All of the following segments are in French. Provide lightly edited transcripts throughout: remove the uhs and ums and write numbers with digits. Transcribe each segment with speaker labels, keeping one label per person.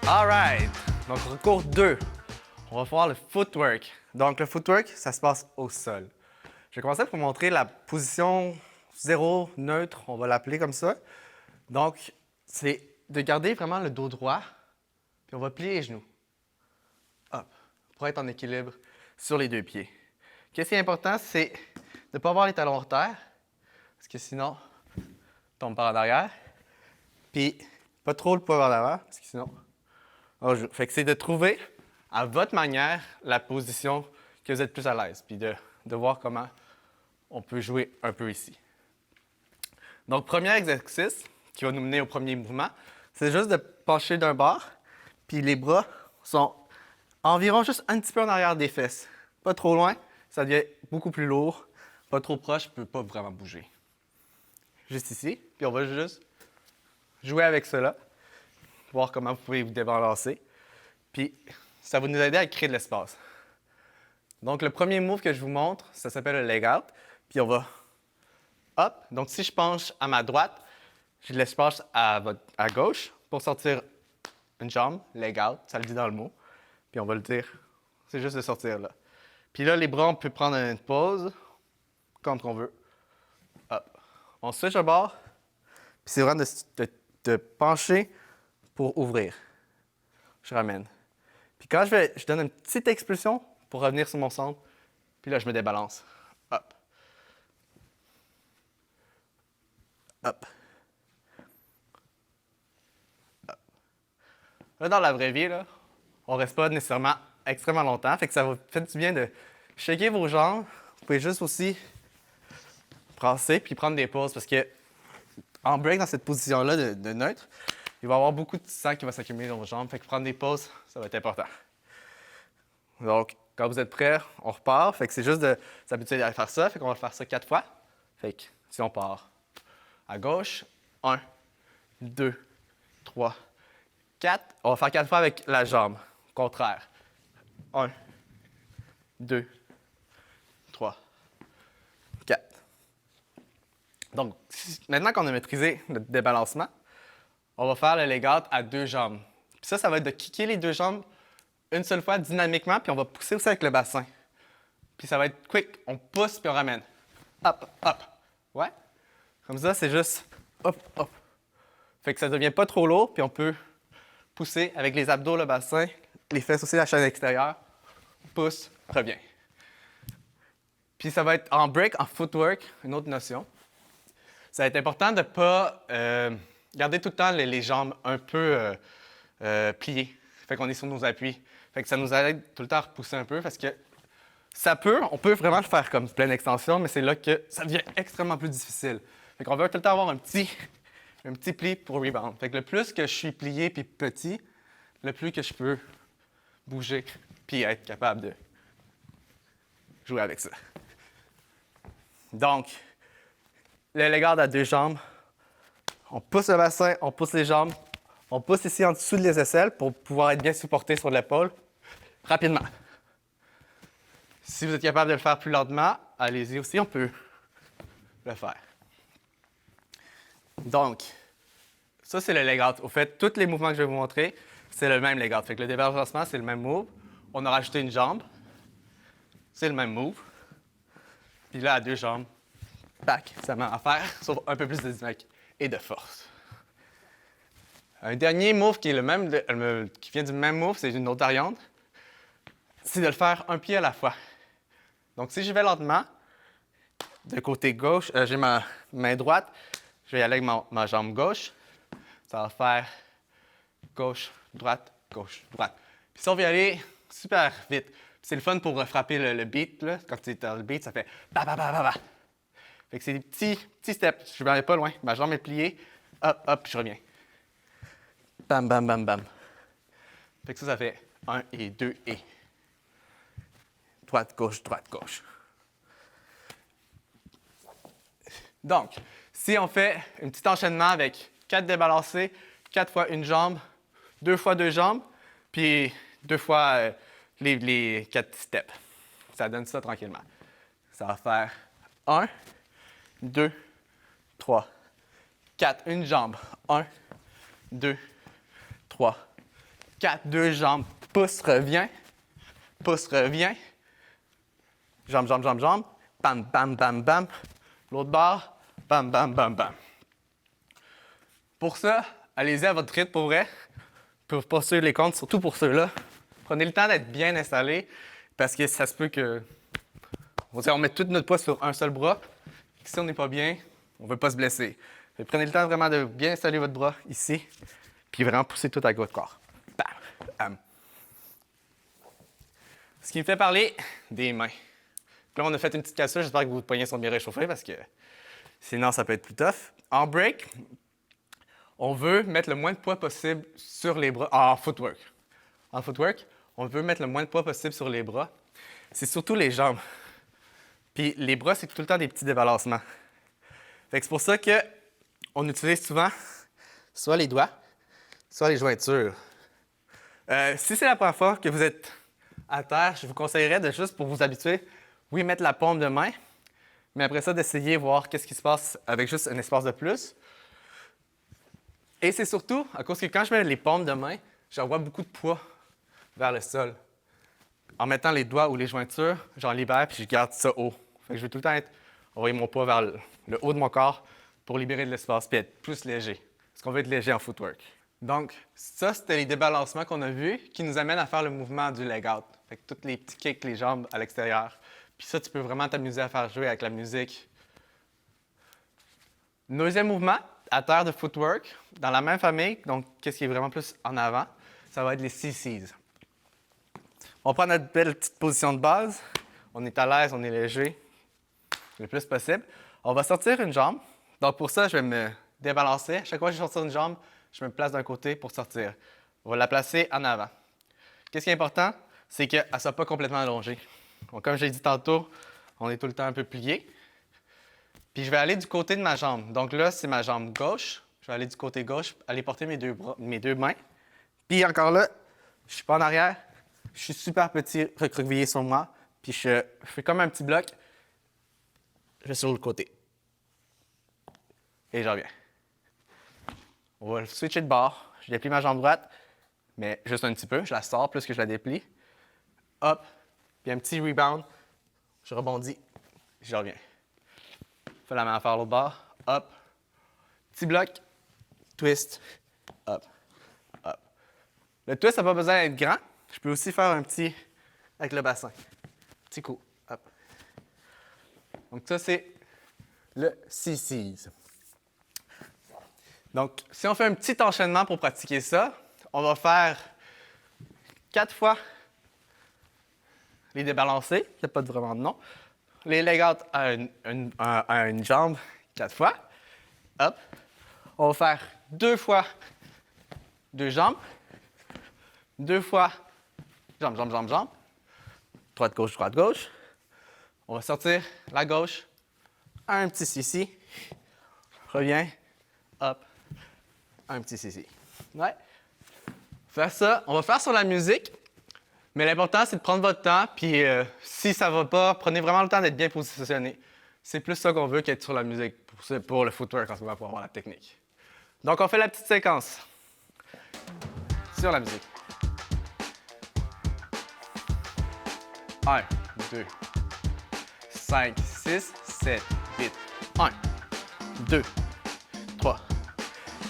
Speaker 1: Alright! Donc, recours 2. On va faire le footwork. Donc, le footwork, ça se passe au sol. Je vais commencer par vous montrer la position 0, neutre, on va l'appeler comme ça. Donc, c'est de garder vraiment le dos droit, puis on va plier les genoux. Hop, pour être en équilibre sur les deux pieds. Qu'est-ce qui est important, c'est de ne pas avoir les talons hors terre, parce que sinon, on tombe par en arrière. Puis, pas trop le poids vers l'avant, parce que sinon, on joue. Fait que c'est de trouver, à votre manière, la position que vous êtes plus à l'aise, puis de voir comment on peut jouer un peu ici. Donc, premier exercice qui va nous mener au premier mouvement, c'est juste de pencher d'un bord, puis les bras sont environ juste un petit peu en arrière des fesses. Pas trop loin, ça devient beaucoup plus lourd. Pas trop proche, je ne peux pas vraiment bouger. Juste ici, puis on va juste jouer avec cela, voir comment vous pouvez vous débalancer. Puis, ça va nous aider à créer de l'espace. Donc, le premier move que je vous montre, ça s'appelle le leg out. Puis, on va hop. Donc, si je penche à ma droite, je laisse penche à gauche pour sortir une jambe, leg out, ça le dit dans le mot. Puis, on va le dire, c'est juste de sortir là. Puis là, les bras, on peut prendre une pause quand on veut. Hop. On switch de bord. Puis, c'est vraiment de pencher pour ouvrir. Je ramène. Puis quand je donne une petite expulsion pour revenir sur mon centre. Puis là, je me débalance. Hop. Hop. Hop. Là, dans la vraie vie, là, on ne reste pas nécessairement extrêmement longtemps. Fait que ça va faire du bien de shaker vos jambes. Vous pouvez juste aussi brasser puis prendre des pauses parce que en break, dans cette position-là de neutre, il va y avoir beaucoup de sang qui va s'accumuler dans vos jambes. Fait que prendre des pauses, ça va être important. Donc, quand vous êtes prêts, on repart. Fait que c'est juste de s'habituer à faire ça. Fait qu'on va faire ça 4 fois. Fait que si on part à gauche, 1, 2, 3, 4. On va faire 4 fois avec la jambe. Contraire. 1, 2, 3, 4. Donc, maintenant qu'on a maîtrisé notre débalancement, on va faire le leg out à 2 jambes. Puis ça va être de kicker les 2 jambes une seule fois dynamiquement, puis on va pousser aussi avec le bassin. Puis ça va être quick. On pousse, puis on ramène. Hop, hop. Ouais? Comme ça, c'est juste hop, hop. Fait que ça ne devient pas trop lourd, puis on peut pousser avec les abdos, le bassin, les fesses aussi, la chaîne extérieure. Pousse, revient. Puis ça va être en break, en footwork, une autre notion. Ça va être important de ne pas garder tout le temps les jambes un peu pliées. Fait qu'on est sur nos appuis. Fait que ça nous aide tout le temps à repousser un peu parce que on peut vraiment le faire comme pleine extension, mais c'est là que ça devient extrêmement plus difficile. Fait qu'on veut tout le temps avoir un petit pli pour rebound. Fait que le plus que je suis plié puis petit, le plus que je peux bouger puis être capable de jouer avec ça. Donc, le leg out à 2 jambes, on pousse le bassin, on pousse les jambes, on pousse ici en dessous des aisselles pour pouvoir être bien supporté sur l'épaule rapidement. Si vous êtes capable de le faire plus lentement, allez-y aussi, on peut le faire. Donc, ça, c'est le leg out. Au fait, tous les mouvements que je vais vous montrer, c'est le même leg out. Fait que le débalancement, c'est le même move. On a rajouté une jambe. C'est le même move. Puis là, à 2 jambes, tac, c'est la même affaire, sauf un peu plus de dynamique et de force. Un dernier move qui est le même, qui vient du même move, c'est une autre variante. C'est de le faire un pied à la fois. Donc, si je vais lentement, de côté gauche, j'ai ma main droite, je vais y aller avec ma jambe gauche. Ça va faire gauche, droite, gauche, droite. Puis si on veut y aller super vite, c'est le fun pour frapper le beat. Là. Quand tu es dans le beat, ça fait ba ba ba ba ba. Fait que c'est des petits steps. Je ne vais aller pas loin. Ma jambe est pliée. Hop, hop, puis je reviens. Bam, bam, bam, bam. Fait que ça fait 1 et 2 et. Droite, gauche, droite, gauche. Donc, si on fait un petit enchaînement avec 4 débalancés, 4 fois une jambe, 2 fois 2 jambes, puis 2 fois les 4 steps. Ça donne ça tranquillement. Ça va faire 1, 2, 3, 4. Une jambe. 1, 2, 3, 4, 2 jambes, pouce, revient, pouce, revient, jambe, jambe, jambe, jambe, bam, bam, bam, bam, l'autre barre, bam, bam, bam, bam. Pour ça, allez-y à votre rythme pour vrai, pour poursuivre les comptes, surtout pour ceux-là. Prenez le temps d'être bien installé, parce que ça se peut que on met tout notre poids sur un seul bras. Si on n'est pas bien, on ne veut pas se blesser. Prenez le temps vraiment de bien installer votre bras ici, puis vraiment pousser tout avec votre corps. Bam, bam. Ce qui me fait parler des mains. Là, on a fait une petite cassure. J'espère que vos poignets sont bien réchauffés parce que sinon, ça peut être plus tough. En break, on veut mettre le moins de poids possible sur les bras. En footwork. En footwork, on veut mettre le moins de poids possible sur les bras. C'est surtout les jambes. Puis les bras, c'est tout le temps des petits débalancements. Fait que c'est pour ça qu'on utilise souvent soit les doigts, soit les jointures. Si c'est la première fois que vous êtes à terre, je vous conseillerais de juste, pour vous habituer, oui, mettre la paume de main, mais après ça, d'essayer de voir qu'est-ce qui se passe avec juste un espace de plus. Et c'est surtout à cause que quand je mets les paumes de main, j'envoie beaucoup de poids vers le sol. En mettant les doigts ou les jointures, j'en libère puis je garde ça haut. Fait que je vais tout le temps envoyer mon poids vers le haut de mon corps pour libérer de l'espace puis être plus léger. Parce qu'on veut être léger en footwork. Donc, ça, c'était les débalancements qu'on a vus qui nous amènent à faire le mouvement du leg out. Fait que tous les petits kicks, les jambes à l'extérieur. Puis ça, tu peux vraiment t'amuser à faire jouer avec la musique. Deuxième mouvement, à terre de footwork, dans la même famille, donc qu'est-ce qui est vraiment plus en avant, ça va être les CCs. On prend notre belle petite position de base. On est à l'aise, on est léger, le plus possible. On va sortir une jambe. Donc pour ça, je vais me débalancer. Chaque fois que je sortir une jambe, je me place d'un côté pour sortir. On va la placer en avant. Qu'est-ce qui est important? C'est qu'elle ne soit pas complètement allongée. Donc, comme j'ai dit tantôt, on est tout le temps un peu plié. Puis je vais aller du côté de ma jambe. Donc là, c'est ma jambe gauche. Je vais aller du côté gauche, aller porter mes deux mains. Puis encore là, je ne suis pas en arrière. Je suis super petit, recroquevillé sur moi. Puis je fais comme un petit bloc. Je vais sur le côté. Et je reviens. On va switcher de bord. Je déplie ma jambe droite, mais juste un petit peu. Je la sors plus que je la déplie. Hop. Puis un petit rebound. Je rebondis. Je reviens. Fais la main à faire l'autre bord. Hop. Petit bloc. Twist. Hop. Hop. Le twist n'a pas besoin d'être grand. Je peux aussi faire un petit avec le bassin. Petit coup. Hop. Donc ça, c'est le CCs. Donc, si on fait un petit enchaînement pour pratiquer ça, on va faire 4 fois les débalancés, il n'y a pas vraiment de nom. Les leg out à une jambe 4 fois. Hop. On va faire 2 fois 2 jambes. 2 fois jambe, jambe, jambe, jambe. Droite, gauche, droite, gauche. On va sortir la gauche. Un petit CC. Reviens. Hop. Un petit CC. Ouais. Faire ça. On va faire sur la musique. Mais l'important, c'est de prendre votre temps. Puis si ça ne va pas, prenez vraiment le temps d'être bien positionné. C'est plus ça qu'on veut qu'être sur la musique pour le footwork en ce moment, pour avoir la technique. Donc, on fait la petite séquence sur la musique. 1, 2, 5, 6, 7, 8. 1, 2, 3,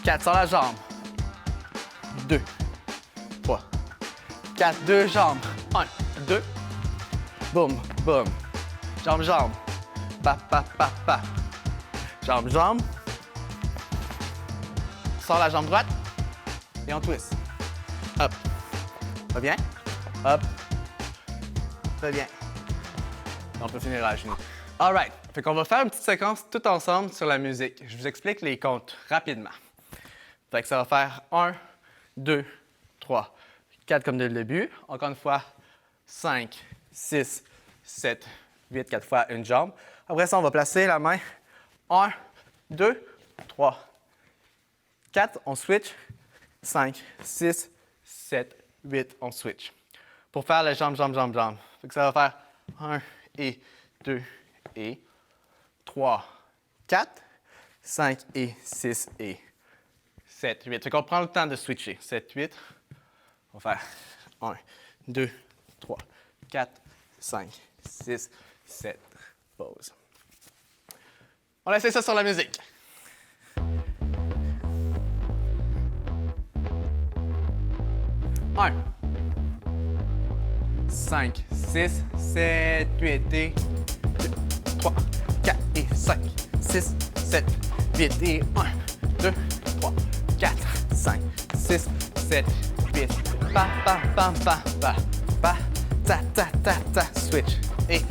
Speaker 1: 4 sur la jambe. 2, 3, 4, 2 jambes. 1, 2. Boum, boum. Jambe, jambe. Pa, pa, pa, pa. Jambe, jambe. Sors la jambe droite. Et on twist. Hop. Reviens. Hop. Reviens. On peut finir à genoux. All right. Fait qu'on va faire une petite séquence tout ensemble sur la musique. Je vous explique les comptes rapidement. Fait que ça va faire 1, 2, 3, 4 comme dès le début. Encore une fois, 5, 6, 7, 8, 4 fois une jambe. Après ça, on va placer la main. 1, 2, 3, 4, on switch. 5, 6, 7, 8, on switch. Pour faire la jambe, jambe, jambe, jambe. Fait que ça va faire 1 et 2 et 3, 4, 5 et 6 et 7, 8. Fait qu'on prend le temps de switcher. 7, 8. On va faire 1, 2, 3, 4, 5, 6, 7. Pause. On essaie ça sur la musique. 1, 5, 6, 7, 8 et 2, 3, 4 et 5, 6, 7, 8 et 1, 2, 3, 4, 5, 6, 7, 8. Pa, pa, pa, pa, pa, pa, ta, ta, ta, ta, switch. Et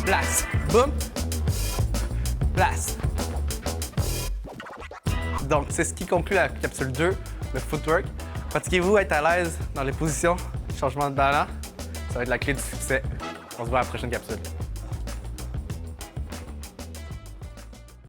Speaker 1: blast. Boum. Blast. Donc, c'est ce qui conclut la capsule 2, le footwork. Pratiquez-vous à être à l'aise dans les positions, changement de ballon. Ça va être la clé du succès. On se voit à la prochaine capsule.